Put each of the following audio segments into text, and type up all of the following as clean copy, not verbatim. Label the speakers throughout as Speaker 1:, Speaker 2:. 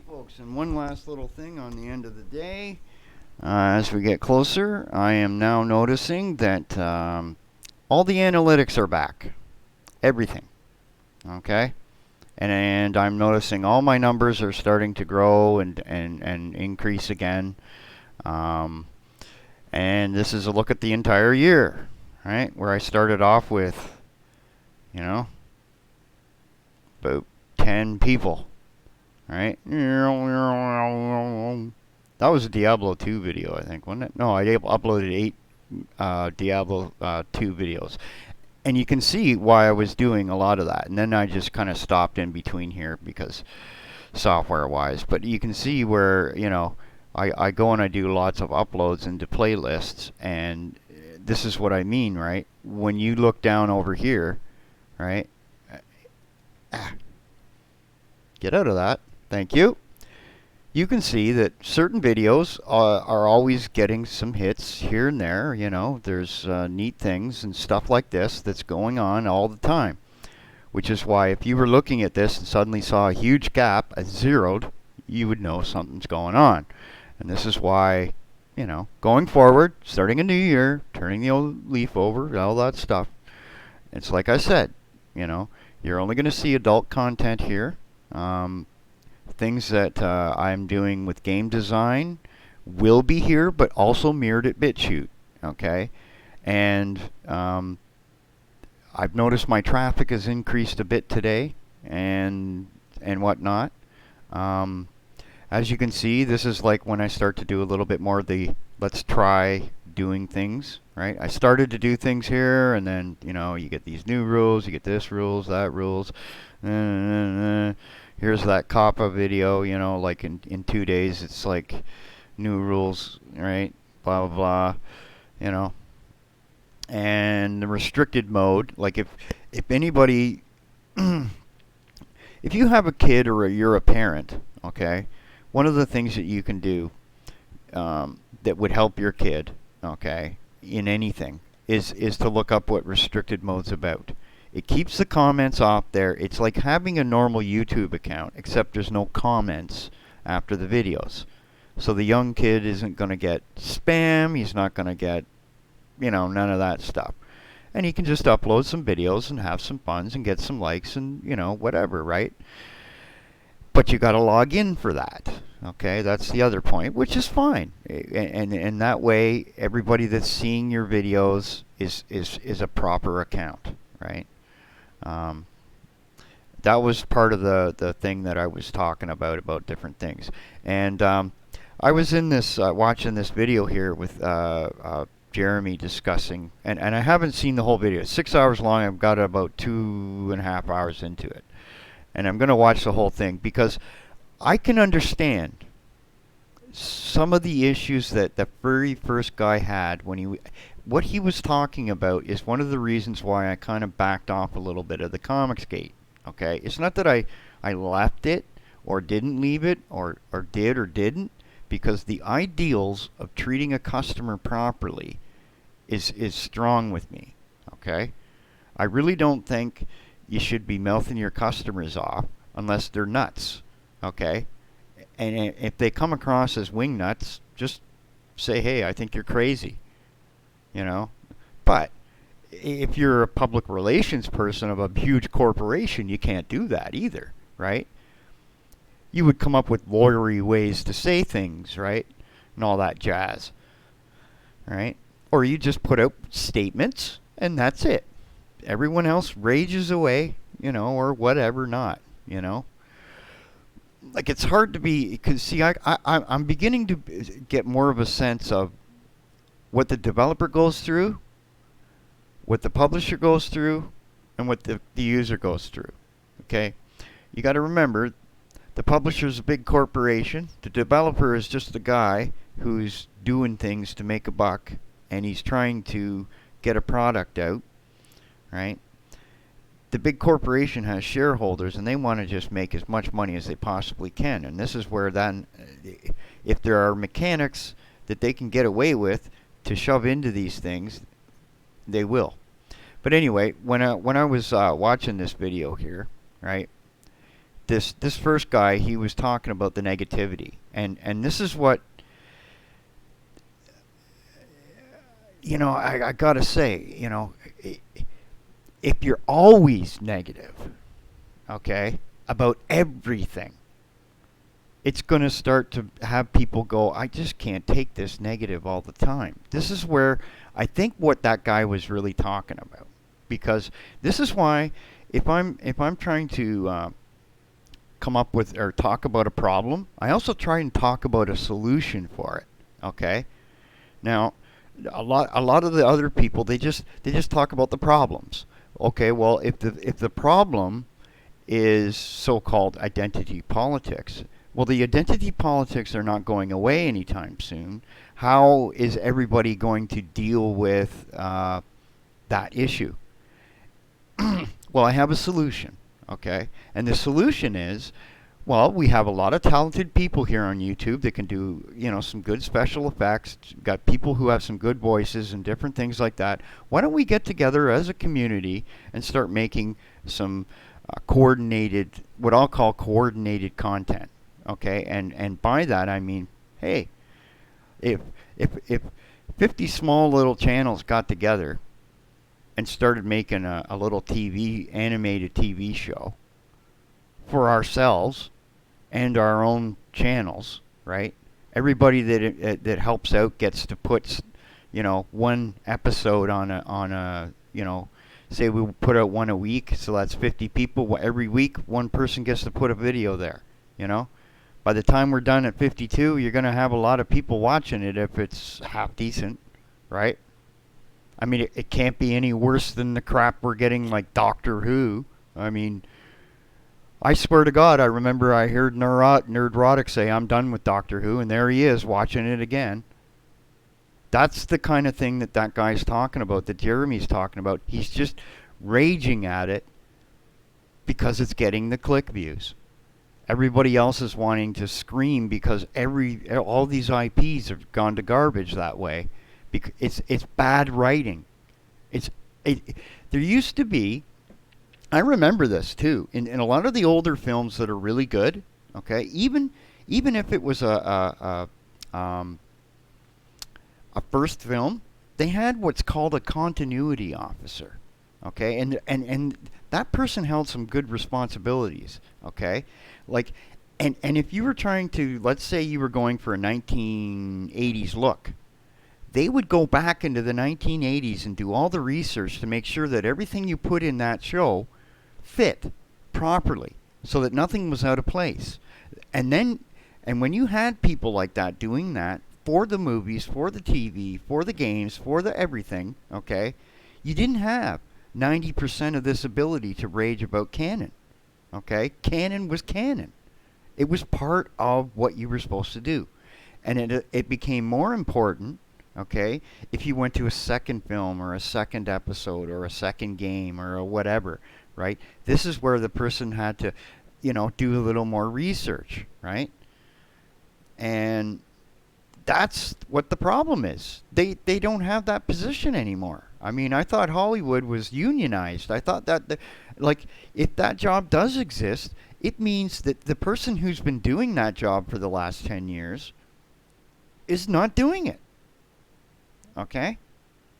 Speaker 1: Folks, and one last little thing on the end of the day. As we get closer, I am now noticing that all the analytics are back. Everything. Okay? And I'm noticing all my numbers are starting to grow and increase again. Um, and this is a look at the entire year, right? Where I started off with, you know, about 10 people, right? That was a Diablo 2 video, I think, wasn't it? No, I uploaded 8 Diablo 2 videos. And you can see why I was doing a lot of that. And then I just kind of stopped in between here because software-wise. But you can see where, I go and I do lots of uploads into playlists. And this is what I mean, right? When you look down over here, right? Get out of that. Thank you. You can see that certain videos are always getting some hits here and there. There's neat things and stuff like this that's going on all the time. Which is why if you were looking at this and suddenly saw a huge gap at zeroed, you would know something's going on. And this is why, going forward, starting a new year, turning the old leaf over, all that stuff. It's like I said, you're only going to see adult content here. Things that I'm doing with game design will be here, but also mirrored at BitChute, okay? And I've noticed my traffic has increased a bit today and whatnot. As you can see, this is like when I start to do a little bit more of the let's try doing things, right? I started to do things here, and then, you get these new rules, you get this rules, that rules. Here's that COPPA video, like in 2 days, it's like new rules, right? Blah, blah, blah, And the restricted mode, like if anybody, if you have a kid or you're a parent, okay, one of the things that you can do that would help your kid, okay, in anything, is to look up what restricted mode's about. It keeps the comments off there. It's like having a normal YouTube account, except there's no comments after the videos. So the young kid isn't going to get spam. He's not going to get, none of that stuff. And he can just upload some videos and have some fun and get some likes and, whatever, right? But you got to log in for that. Okay, that's the other point, which is fine. And that way, everybody that's seeing your videos is a proper account, right? That was part of the thing that I was talking about different things. And I was in this watching this video here with Jeremy discussing, and I haven't seen the whole video. It's 6 hours long. I've got about 2.5 hours into it. And I'm going to watch the whole thing because I can understand some of the issues that the very first guy had when what he was talking about is one of the reasons why I kind of backed off a little bit of the Comicsgate. Okay, it's not that I left it or didn't leave it or did or didn't, because the ideals of treating a customer properly is strong with me. Okay, I really don't think you should be mouthing your customers off unless they're nuts. Okay, and if they come across as wing nuts, just say, hey, I think you're crazy. But if you're a public relations person of a huge corporation, you can't do that either, right? You would come up with lawyery ways to say things, right? And all that jazz, right? Or you just put out statements and that's it. Everyone else rages away, or whatever not, Like it's hard to be, because see, I'm beginning to get more of a sense of what the developer goes through, what the publisher goes through, and what the user goes through. Okay? You got to remember, the publisher is a big corporation. The developer is just the guy who's doing things to make a buck, and he's trying to get a product out, right? The big corporation has shareholders, and they want to just make as much money as they possibly can. And this is where then, if there are mechanics that they can get away with to shove into these things, they will. But anyway, when I was watching this video here, right, this first guy, he was talking about the negativity, and this is what, I gotta say, if you're always negative, okay, about everything, it's going to start to have people go, I just can't take this negative all the time. This is where I think what that guy was really talking about, because this is why if I'm trying to come up with or talk about a problem, I also try and talk about a solution for it. Okay, now a lot of the other people, they just talk about the problems. Okay, well, if the problem is so-called identity politics. Well, the identity politics are not going away anytime soon. How is everybody going to deal with that issue? Well, I have a solution, okay? And the solution is, well, we have a lot of talented people here on YouTube that can do, some good special effects. Got people who have some good voices and different things like that. Why don't we get together as a community and start making some coordinated, what I'll call coordinated content, okay? And by that I mean, hey, if 50 small little channels got together and started making a little animated TV show for ourselves and our own channels, right? Everybody that helps out gets to put, one episode on a say we put out one a week, so that's 50 people. Every week, one person gets to put a video there, By the time we're done at 52, you're going to have a lot of people watching it if it's half decent, right? I mean, it can't be any worse than the crap we're getting like Doctor Who. I mean, I swear to God, I remember I heard Nerdrotic say, I'm done with Doctor Who, and there he is watching it again. That's the kind of thing that guy's talking about, that Jeremy's talking about. He's just raging at it because it's getting the click views. Everybody else is wanting to scream because all these IPs have gone to garbage that way. Because it's bad writing. There used to be, I remember this too, in a lot of the older films that are really good. Okay, even if it was a first film, they had what's called a continuity officer. Okay, and that person held some good responsibilities. Okay, like, and if you were trying to, let's say you were going for a 1980s look, they would go back into the 1980s and do all the research to make sure that everything you put in that show fit properly, so that nothing was out of place. And when you had people like that doing that for the movies, for the TV, for the games, for the everything, okay, you didn't have 90% of this ability to rage about canon. Okay, canon was canon. It was part of what you were supposed to do, and it became more important. Okay, if you went to a second film or a second episode or a second game or a whatever, right? This is where the person had to, do a little more research, right? And that's what the problem is. They don't have that position anymore. I mean, I thought Hollywood was unionized. I thought that, if that job does exist, it means that the person who's been doing that job for the last 10 years is not doing it. Okay?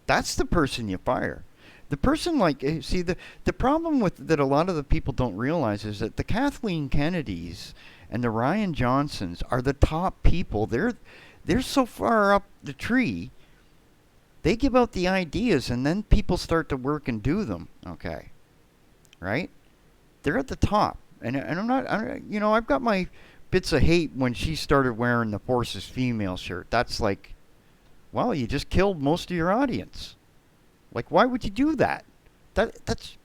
Speaker 1: That's the person you fire. The person see, the problem with that a lot of the people don't realize is that the Kathleen Kennedys and the Ryan Johnsons are the top people. They're so far up the tree. They give out the ideas and then people start to work and do them. Okay? Right? They're at the top. And I've got my bits of hate when she started wearing the Forces Female shirt. That's like, well, you just killed most of your audience. Like, why would you do that? That's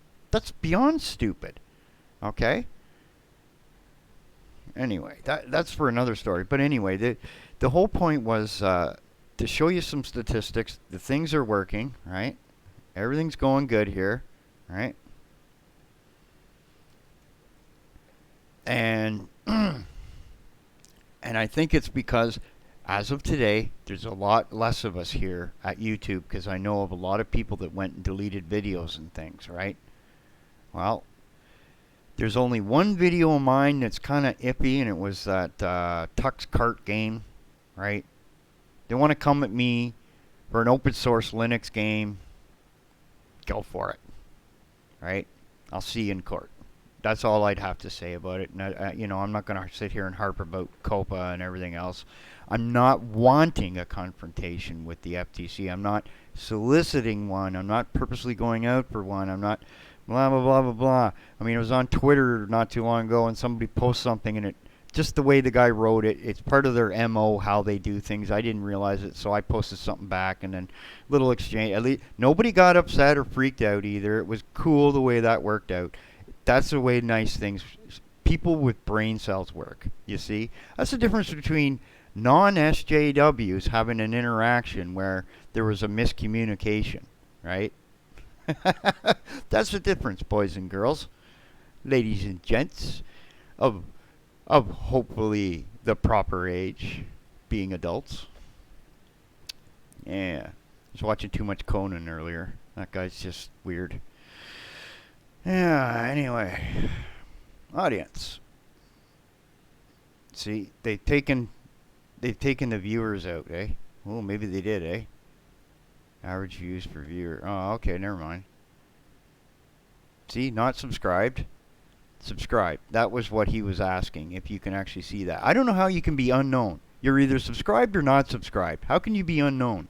Speaker 1: beyond stupid. Okay? Anyway, that's for another story. But anyway, the whole point was to show you some statistics. The things are working, right? Everything's going good here, right? And and I think it's because, as of today, there's a lot less of us here at YouTube, because I know of a lot of people that went and deleted videos and things, right? Well, There's only one video of mine that's kind of iffy, and it was that Tux Kart game, right? They want to come at me for an open source Linux game. Go for it, right? I'll see you in court. That's all I'd have to say about it. And I'm not going to sit here and harp about COPA and everything else. I'm not wanting a confrontation with the FTC. I'm not soliciting one. I'm not purposely going out for one. I'm not blah, blah, blah, blah, blah. I mean, it was on Twitter not too long ago, and somebody posted something, and it just the way the guy wrote it, it's part of their MO, how they do things. I didn't realize it, so I posted something back, and then little exchange. At least nobody got upset or freaked out either. It was cool the way that worked out. That's the way nice things, people with brain cells work, you see? That's the difference between non-SJWs having an interaction where there was a miscommunication, right? That's the difference, boys and girls, ladies and gents, of hopefully the proper age, being adults. Yeah, I was watching too much Conan earlier. That guy's just weird. Yeah, anyway. Audience. See, they've taken the viewers out, eh? Oh, maybe they did, eh? Average views per viewer. Oh, okay, never mind. See, not subscribed. Subscribe. That was what he was asking, if you can actually see that. I don't know how you can be unknown. You're either subscribed or not subscribed. How can you be unknown?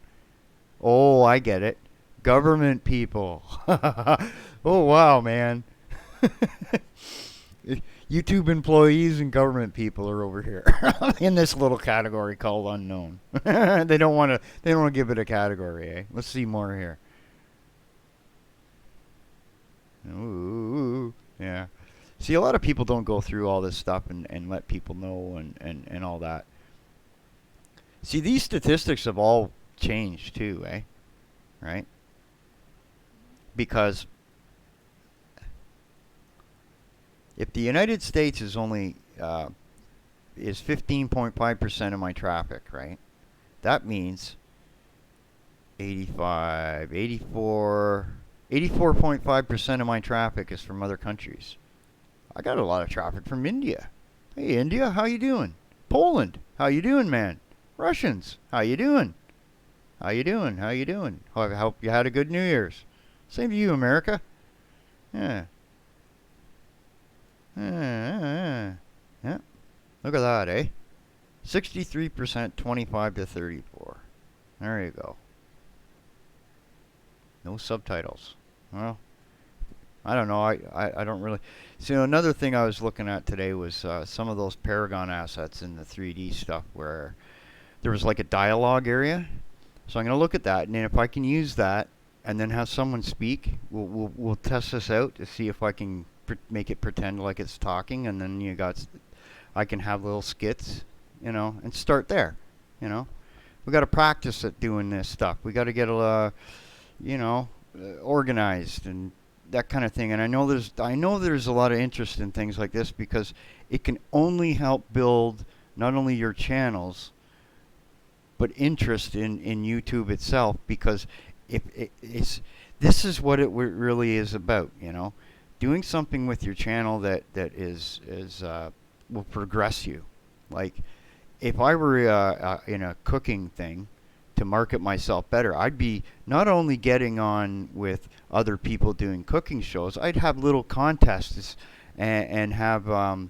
Speaker 1: Oh, I get it. Government people. Oh, wow, man. YouTube employees and government people are over here in this little category called unknown. They don't want to give it a category, eh? Let's see more here. Ooh, yeah. See, a lot of people don't go through all this stuff and let people know and all that. See, these statistics have all changed too, eh? Right? Because if the United States is only is 15.5% of my traffic, right? That means 84.5% of my traffic is from other countries. I got a lot of traffic from India. Hey, India, how you doing? Poland, how you doing, man? Russians, how you doing? How you doing? How you doing? I hope you had a good New Year's. Same to you, America. Yeah. Yeah. Look at that, eh? 63%, 25 to 34. There you go. No subtitles. Well, I don't know. I don't really. See, another thing I was looking at today was some of those Paragon assets in the 3D stuff where there was like a dialogue area. So I'm going to look at that, and then if I can use that and then have someone speak, we'll test this out to see if I can make it pretend like it's talking, and then I can have little skits, and start there. We got to practice at doing this stuff. We got to get organized and that kind of thing. And I know there's a lot of interest in things like this because it can only help build not only your channels but interest in YouTube itself, because this is what it really is about, doing something with your channel that is will progress you. Like if I were in a cooking thing to market myself better, I'd be not only getting on with other people doing cooking shows, I'd have little contests and have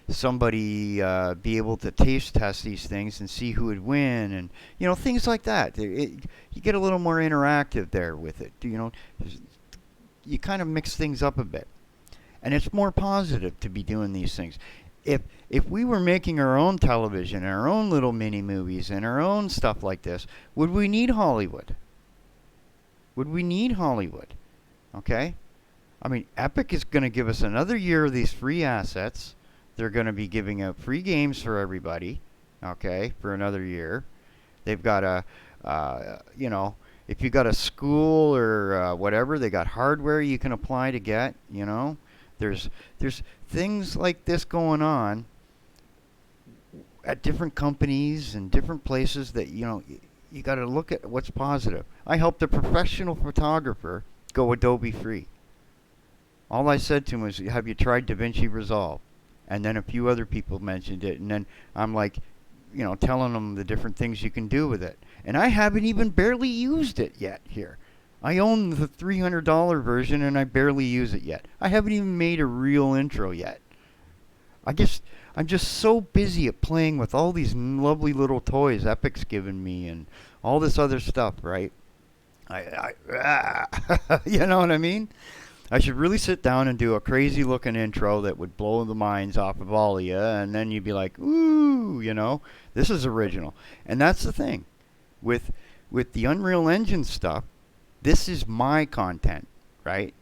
Speaker 1: somebody be able to taste test these things and see who would win, and things like that. You get a little more interactive there with it. You kind of mix things up a bit, and it's more positive to be doing these things. If we were making our own television, our own little mini movies, and our own stuff like this, would we need Hollywood? Would we need Hollywood? Okay? I mean, Epic is going to give us another year of these free assets. They're going to be giving out free games for everybody, okay, for another year. They've got if you got a school or whatever, they got hardware you can apply to get, There's things like this going on at different companies and different places that, you got to look at what's positive. I helped a professional photographer go Adobe free. All I said to him was, "Have you tried DaVinci Resolve?" And then a few other people mentioned it, and then I'm like, telling them the different things you can do with it. And I haven't even barely used it yet here. I own the $300 version and I barely use it yet. I haven't even made a real intro yet. I just I'm just so busy at playing with all these lovely little toys Epic's given me and all this other stuff, right? You know what I mean? I should really sit down and do a crazy looking intro that would blow the minds off of all of you, and then you'd be like, ooh, this is original. And that's the thing. With the Unreal Engine stuff, this is my content, right?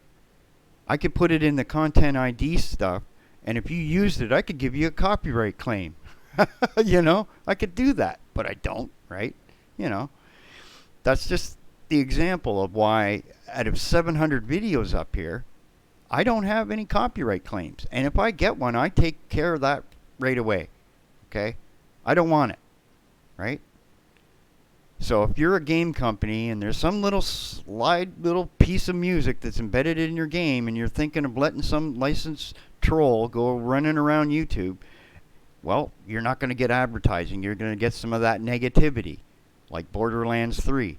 Speaker 1: I could put it in the Content ID stuff, and if you used it, I could give you a copyright claim. I could do that, but I don't, right? You know, that's just the example of why out of 700 videos up here, I don't have any copyright claims. And if I get one, I take care of that right away. Okay? I don't want it, right? So if you're a game company and there's some little piece of music that's embedded in your game and you're thinking of letting some licensed troll go running around YouTube, well, you're not going to get advertising. You're going to get some of that negativity, like Borderlands 3.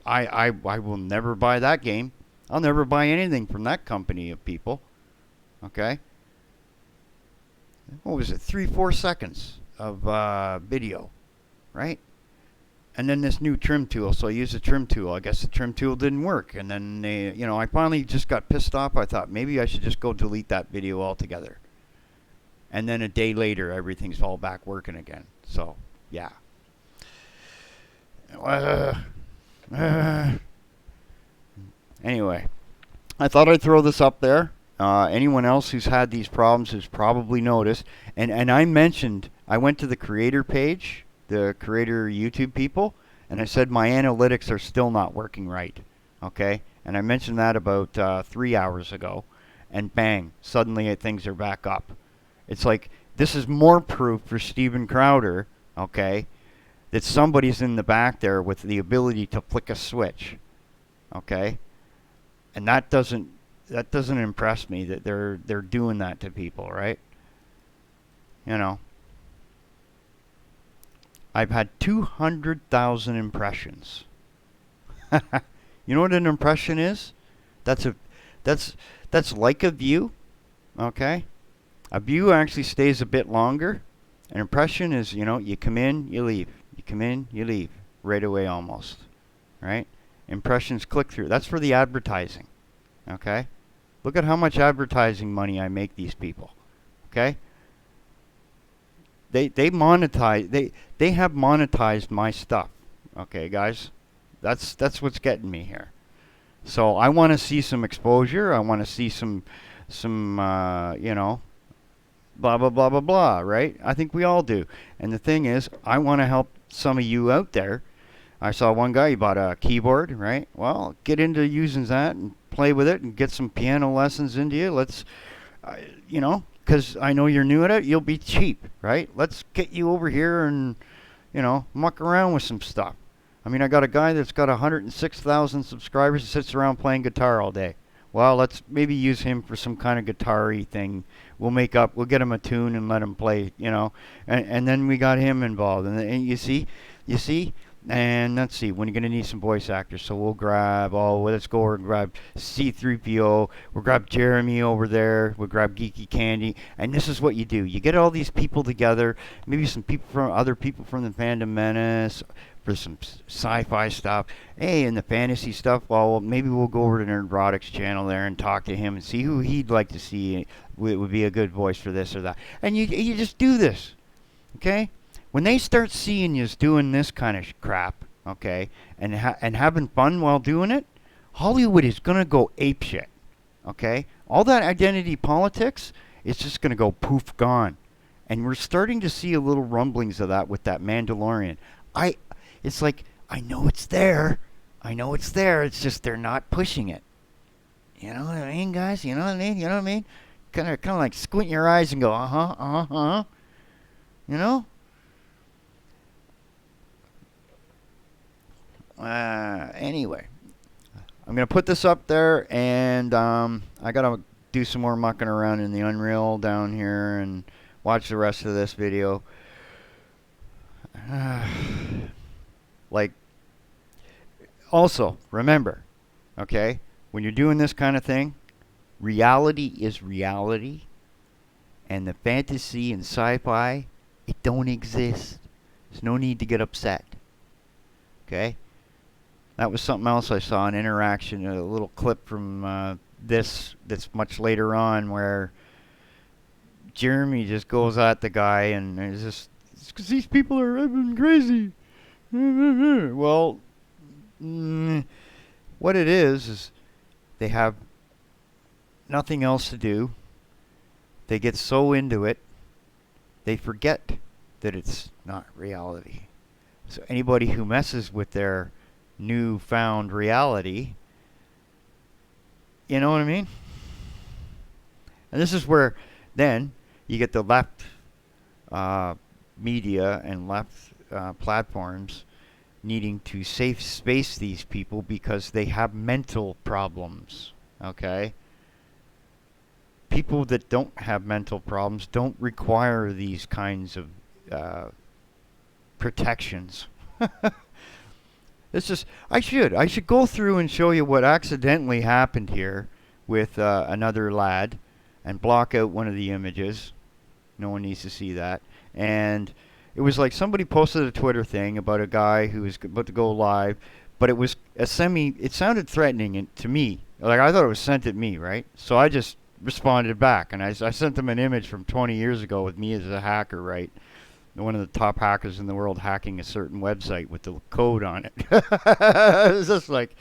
Speaker 1: I will never buy that game. I'll never buy anything from that company of people. Okay? What was it? 3-4 seconds of video, right? And then this new trim tool. So I used the trim tool. I guess the trim tool didn't work. And then I finally just got pissed off. I thought maybe I should just go delete that video altogether. And then a day later, everything's all back working again. So, yeah. Anyway, I thought I'd throw this up there. Anyone else who's had these problems has probably noticed. And I mentioned, I went to the creator page, the creator YouTube people, and I said my analytics are still not working right. Okay? And I mentioned that about 3 hours ago. And bang, suddenly things are back up. It's like, this is more proof for Steven Crowder, okay, that somebody's in the back there with the ability to flick a switch, okay? And that doesn't impress me that they're doing that to people, right? I've had 200,000 impressions. You know what an impression is? That's like a view, okay? A view actually stays a bit longer. An impression is, you come in, you leave. You come in, you leave. Right away almost. Right? Impressions click through. That's for the advertising. Okay? Look at how much advertising money I make these people. Okay? They monetize they have monetized my stuff. Okay, guys? That's what's getting me here. So I want to see some exposure. I want to see some blah, blah, blah, blah, blah, right? I think we all do. And the thing is, I want to help some of you out there. I saw one guy, he bought a keyboard, right? Well, get into using that and play with it and get some piano lessons into you. Let's, because I know you're new at it, you'll be cheap, right? Let's get you over here and, muck around with some stuff. I mean, I got a guy that's got 106,000 subscribers and sits around playing guitar all day. Well, let's maybe use him for some kind of guitar-y thing. We'll get him a tune and let him play, and then we got him involved. And you see, and let's see, when you're going to need some voice actors. So we'll let's go over and grab C3PO. We'll grab Jeremy over there. We'll grab Geeky Candy. And this is what you do. You get all these people together, maybe some other people from the Fandom Menace, for some sci-fi stuff. Hey, and the fantasy stuff, well, maybe we'll go over to Nerdrotics channel there and talk to him and see who he'd like to see would be a good voice for this or that. And you just do this, okay? When they start seeing you doing this kind of crap, okay, and having fun while doing it, Hollywood is going to go apeshit, okay? All that identity politics is just going to go poof, gone. And we're starting to see a little rumblings of that with that Mandalorian. It's like, I know it's there. It's just they're not pushing it. You know what I mean, guys? You know what I mean? Kind of like squint your eyes and go, uh-huh. Anyway, I'm going to put this up there, and I got to do some more mucking around in the Unreal down here and watch the rest of this video. Like, also, remember, okay, when you're doing this kind of thing, reality is reality, and the fantasy and sci-fi, it don't exist. There's no need to get upset. Okay? That was something else I saw, an interaction, a little clip from this that's much later on where Jeremy just goes at the guy and it's just, it's because these people are effing crazy. Well, what it is they have nothing else to do. They get so into it, they forget that it's not reality. So anybody who messes with their newfound reality, you know what I mean? And this is where then you get the left media and left platforms needing to safe space these people because they have mental problems, okay? People that don't have mental problems don't require these kinds of protections. It's just, I should go through and show you what accidentally happened here with another lad and block out one of the images. No one needs to see that. And it was like somebody posted a Twitter thing about a guy who was about to go live, but it was it sounded threatening to me. Like, I thought it was sent at me, right? So I just responded back, and I sent them an image from 20 years ago with me as a hacker, right? One of the top hackers in the world hacking a certain website with the code on it. It was just like,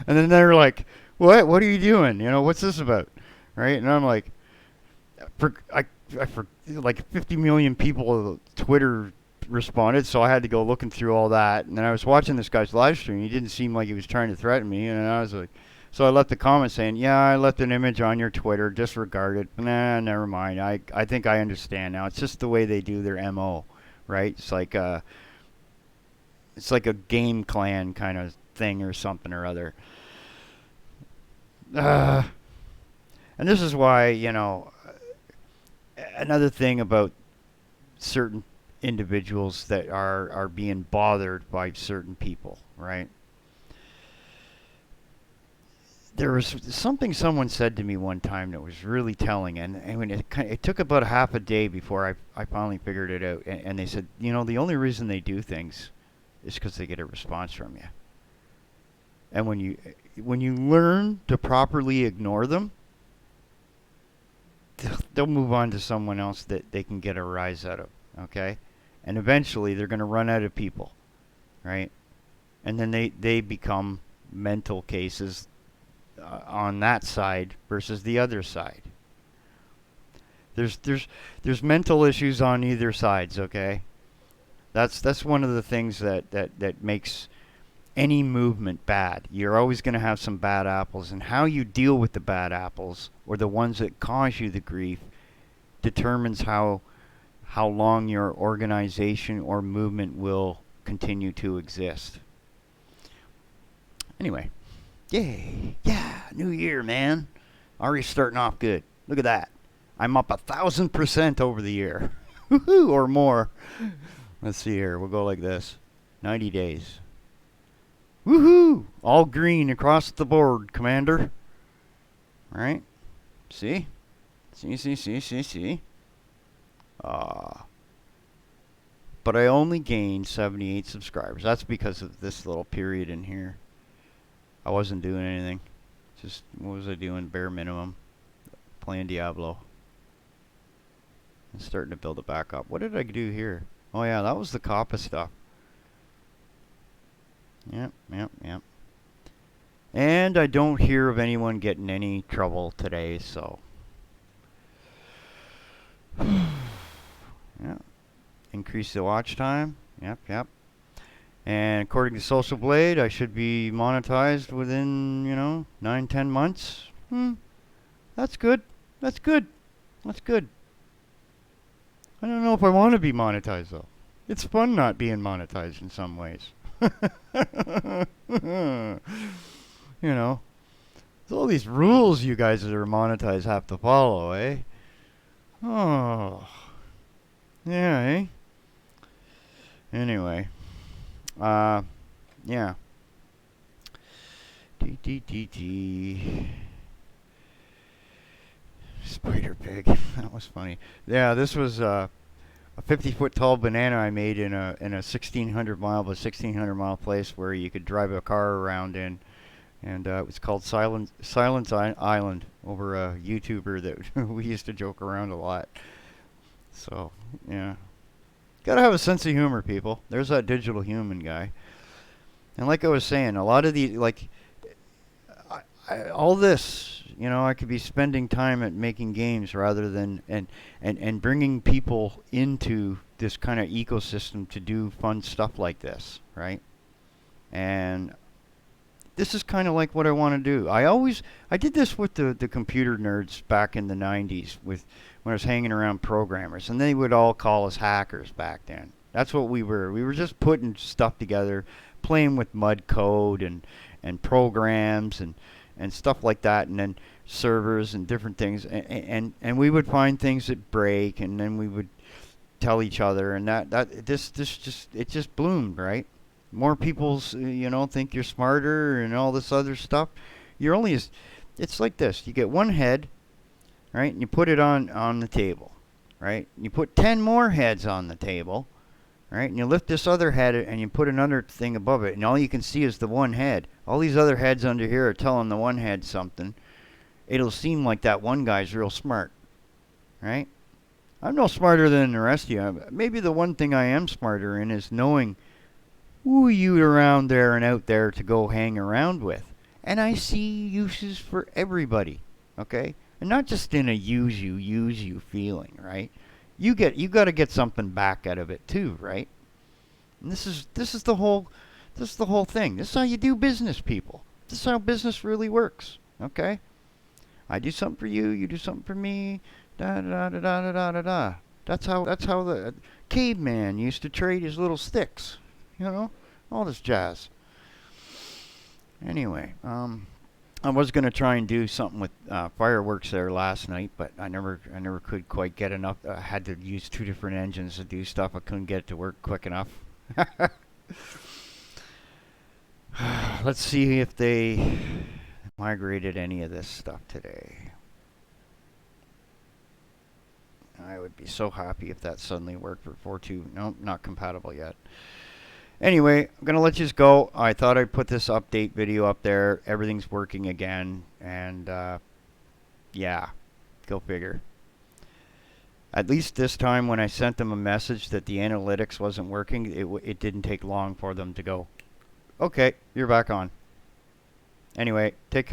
Speaker 1: and then they were like, what are you doing? You know, what's this about? Right? And I'm like, like 50 million people Twitter responded, so I had to go looking through all that. And then I was watching this guy's live stream. He didn't seem like he was trying to threaten me. And I was like, so I left the comment saying, yeah, I left an image on your Twitter. Disregard it. Nah, never mind. I think I understand now. It's just the way they do their MO, right? It's like a game clan kind of thing or something or other. And this is why, you know, another thing about certain individuals that are being bothered by certain people, right? There was something someone said to me one time that was really telling, and I mean, it took about a half a day before I finally figured it out. And they said, you know, the only reason they do things is because they get a response from you. And when you learn to properly ignore them, they'll move on to someone else that they can get a rise out of, okay? And eventually they're going to run out of people, right? And then they become mental cases on that side versus the other side. There's mental issues on either sides, okay? That's one of the things that makes any movement bad. You're always going to have some bad apples, and how you deal with the bad apples or the ones that cause you the grief determines how long your organization or movement will continue to exist. Anyway, yay, yeah, new year, man. Already starting off good. Look at that. I'm up 1,000% over the year. Woohoo, or more. Let's see here. We'll go like this. 90 days. Woohoo! All green across the board, Commander. Alright. See? See. But I only gained 78 subscribers. That's because of this little period in here. I wasn't doing anything. Just, what was I doing? Bare minimum. Playing Diablo. And starting to build it back up. What did I do here? Oh yeah, that was the Kappa stuff. Yep. And I don't hear of anyone getting any trouble today, so. Yeah. Increase the watch time. Yep. And according to Social Blade, I should be monetized within, 9-10 months. That's good. I don't know if I want to be monetized, though. It's fun not being monetized in some ways. It's all these rules you guys that are monetized have to follow, eh? Oh, yeah, eh? Anyway, yeah. D. Spider pig. That was funny. Yeah, this was a 50-foot tall banana I made in a 1600 mile but 1600 mile place where you could drive a car around in, and it was called Silence Island over a YouTuber that we used to joke around a lot. So yeah, gotta have a sense of humor, people. There's that digital human guy. And like I was saying, a lot of the like all this, I could be spending time at making games rather than and bringing people into this kind of ecosystem to do fun stuff like this, right? And this is kind of like what I want to do. I did this with the computer nerds back in the 90s with when I was hanging around programmers, and they would all call us hackers back then. That's what we were. We were just putting stuff together, playing with mud code and programs and stuff like that, and then servers and different things, and we would find things that break, and then we would tell each other, and this just it just bloomed, right? More people think you're smarter and all this other stuff. You're only as It's like this: you get one head, right, and you put it on the table, right? And you put 10 more heads on the table, right? And you lift this other head and you put another thing above it, and all you can see is the one head. All these other heads under here are telling the one head something. It'll seem like that one guy's real smart, right? I'm no smarter than the rest of you. Maybe the one thing I am smarter in is knowing who you around there and out there to go hang around with. And I see uses for everybody, okay? And not just in a use you feeling, right? You got to get something back out of it too, right? And this is the whole thing. This is how you do business, people. This is how business really works, okay? I do something for you, you do something for me, da da da da da da da da. That's how the caveman used to trade his little sticks, all this jazz. Anyway, I was gonna try and do something with fireworks there last night, but I never could quite get enough. I had to use two different engines to do stuff. I couldn't get it to work quick enough. Let's see if they migrated any of this stuff today. I would be so happy if that suddenly worked for 4.2. Nope, not compatible yet. Anyway, I'm going to let you go. I thought I'd put this update video up there. Everything's working again. And, yeah, go figure. At least this time when I sent them a message that the analytics wasn't working, it didn't take long for them to go, okay, you're back on. Anyway, take care.